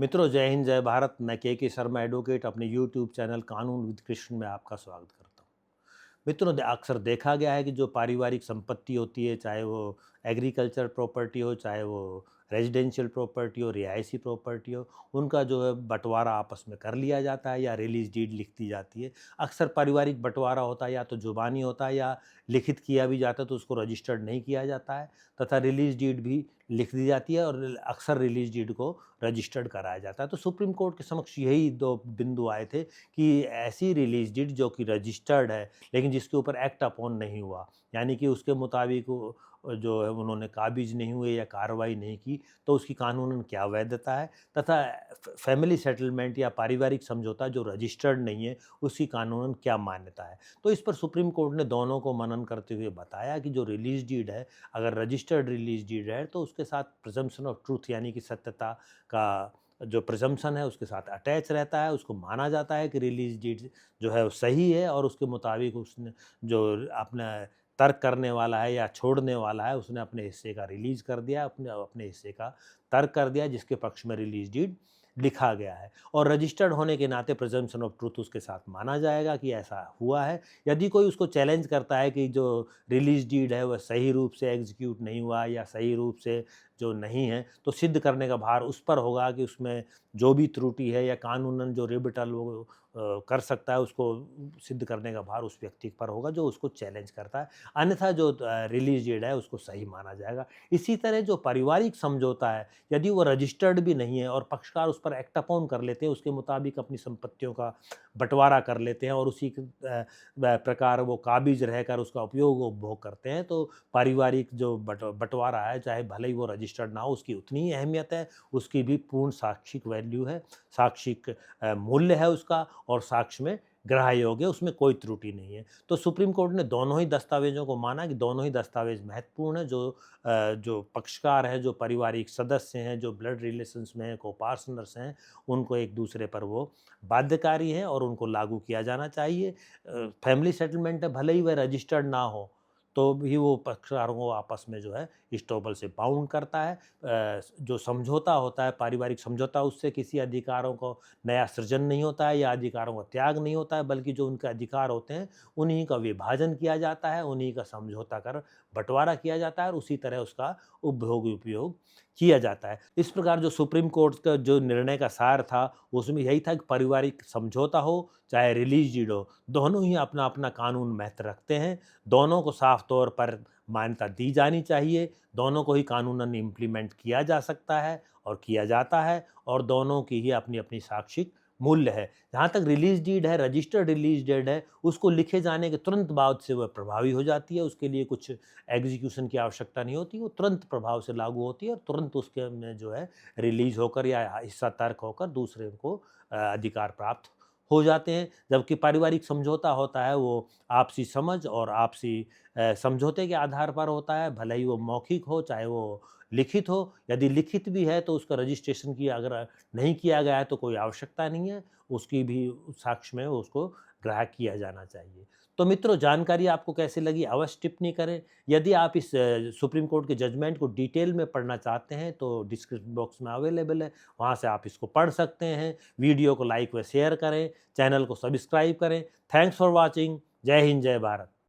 मित्रों, जय हिंद, जय भारत। मैं के शर्मा एडवोकेट अपने यूट्यूब चैनल कानून विद कृष्ण में आपका स्वागत करता हूँ। मित्रों, अक्सर देखा गया है कि जो पारिवारिक संपत्ति होती है, चाहे वो एग्रीकल्चर प्रॉपर्टी हो, चाहे वो रेजिडेंशियल प्रॉपर्टी हो, रिहायशी प्रॉपर्टी हो, उनका जो है बँटवारा आपस में कर लिया जाता है या रिलीज़ डीड लिख दी जाती है। अक्सर पारिवारिक बँटवारा होता है या तो ज़ुबानी होता है या लिखित किया भी जाता है, तो उसको रजिस्टर्ड नहीं किया जाता है, तथा रिलीज़ डीड भी लिख दी जाती है और अक्सर रिलीज़ डीड को रजिस्टर्ड कराया जाता है। तो सुप्रीम कोर्ट के समक्ष यही 2 बिंदु आए थे कि ऐसी रिलीज़ डीड जो कि रजिस्टर्ड है, लेकिन जिसके ऊपर एक्ट अपॉन नहीं हुआ, यानी कि उसके मुताबिक वो जो है उन्होंने काबिज़ नहीं हुए या कार्रवाई नहीं की, तो उसकी कानूनन क्या वैधता है, तथा फैमिली सेटलमेंट या पारिवारिक समझौता जो रजिस्टर्ड नहीं है, उसकी कानूनन क्या मान्यता है। तो इस पर सुप्रीम कोर्ट ने दोनों को मनन करते हुए बताया कि जो रिलीज़ डीड है, अगर रजिस्टर्ड रिलीज़ डीड है, तो उसके साथ प्रिजम्पशन ऑफ ट्रूथ यानी कि सत्यता का जो प्रिजम्पशन है उसके साथ अटैच रहता है। उसको माना जाता है कि रिलीज़ डीड जो है वो सही है और उसके मुताबिक उसने जो अपना तर्क करने वाला है या छोड़ने वाला है, उसने अपने हिस्से का रिलीज़ कर दिया, अपने अपने हिस्से का तर्क कर दिया, जिसके पक्ष में रिलीज़ डीड लिखा गया है। और रजिस्टर्ड होने के नाते प्रिजम्पशन ऑफ ट्रूथ उसके साथ माना जाएगा कि ऐसा हुआ है। यदि कोई उसको चैलेंज करता है कि जो रिलीज़ डीड है वह सही रूप से एग्ज़ीक्यूट नहीं हुआ या सही रूप से जो नहीं है, तो सिद्ध करने का भार उस पर होगा कि उसमें जो भी त्रुटि है या कानूनन जो रिबिटल वो कर सकता है, उसको सिद्ध करने का भार उस व्यक्ति पर होगा जो उसको चैलेंज करता है। अन्यथा जो रिलीज़ डीड है उसको सही माना जाएगा। इसी तरह जो पारिवारिक समझौता है, यदि वो रजिस्टर्ड भी नहीं है और पक्षकार उस पर एक्ट अपॉन कर लेते हैं, उसके मुताबिक अपनी संपत्तियों का बँटवारा कर लेते हैं और उसी प्रकार वो काबिज़ रहकर उसका उपयोग उपभोग करते हैं, तो पारिवारिक जो बँटवारा है, चाहे भले ही वो रजिस्टर्ड ना हो, उसकी उतनी ही अहमियत है, उसकी भी पूर्ण साक्षिक वैल्यू है, साक्षिक मूल्य है उसका, और साक्ष्य में ग्राह्य योग्य है, उसमें कोई त्रुटि नहीं है। तो सुप्रीम कोर्ट ने दोनों ही दस्तावेज़ों को माना कि दोनों ही दस्तावेज़ महत्वपूर्ण हैं। जो पक्षकार हैं, जो पारिवारिक सदस्य हैं, जो ब्लड रिलेशंस में हैं, को-पार्टनर्स हैं, उनको एक-दूसरे पर वो बाध्यकारी हैं और उनको लागू किया जाना चाहिए। फैमिली सेटलमेंट है, भले ही वह रजिस्टर्ड ना हो, तो भी वो पक्षकारों को आपस में जो है इस्टॉपल से बाउंड करता है। जो समझौता होता है, पारिवारिक समझौता, उससे किसी अधिकारों को नया सृजन नहीं होता है या अधिकारों का त्याग नहीं होता है, बल्कि जो उनके अधिकार होते हैं, उन्हीं का विभाजन किया जाता है, उन्हीं का समझौता कर बँटवारा किया जाता है और उसी तरह उसका उपभोग उपयोग किया जाता है। इस प्रकार जो सुप्रीम कोर्ट का जो निर्णय का सार था, उसमें यही था कि पारिवारिक समझौता हो, चाहे रिलीज़ डीड हो, दोनों ही अपना-अपना कानून महत्व रखते हैं। दोनों को साफ तौर पर मान्यता दी जानी चाहिए, दोनों को ही कानूनन इम्प्लीमेंट किया जा सकता है और किया जाता है, और दोनों की ही अपनी-अपनी साक्षिक मूल्य है। जहाँ तक रिलीज़ डीड है, रजिस्टर्ड रिलीज़ डीड है, उसको लिखे जाने के तुरंत बाद से वह प्रभावी हो जाती है, उसके लिए कुछ एग्ज़ीक्यूशन की आवश्यकता नहीं होती, वो तुरंत प्रभाव से लागू होती है और तुरंत उसके में जो है रिलीज़ होकर या हिस्सा तर्क होकर दूसरे को अधिकार प्राप्त हो जाते हैं। जबकि पारिवारिक समझौता होता है, वो आपसी समझ और आपसी समझौते के आधार पर होता है, भले ही वो मौखिक हो, चाहे वो लिखित हो। यदि लिखित भी है तो उसका रजिस्ट्रेशन की अगर नहीं किया गया है तो कोई आवश्यकता नहीं है, उसकी भी साक्ष्य में उसको ग्राह्य किया जाना चाहिए। तो मित्रों, जानकारी आपको कैसी लगी अवश्य टिप्पणी करें। यदि आप इस सुप्रीम कोर्ट के जजमेंट को डिटेल में पढ़ना चाहते हैं तो डिस्क्रिप्शन बॉक्स में अवेलेबल है, वहाँ से आप इसको पढ़ सकते हैं। वीडियो को लाइक व शेयर करें, चैनल को सब्सक्राइब करें। Thanks for watching. जय हिंद, जय भारत।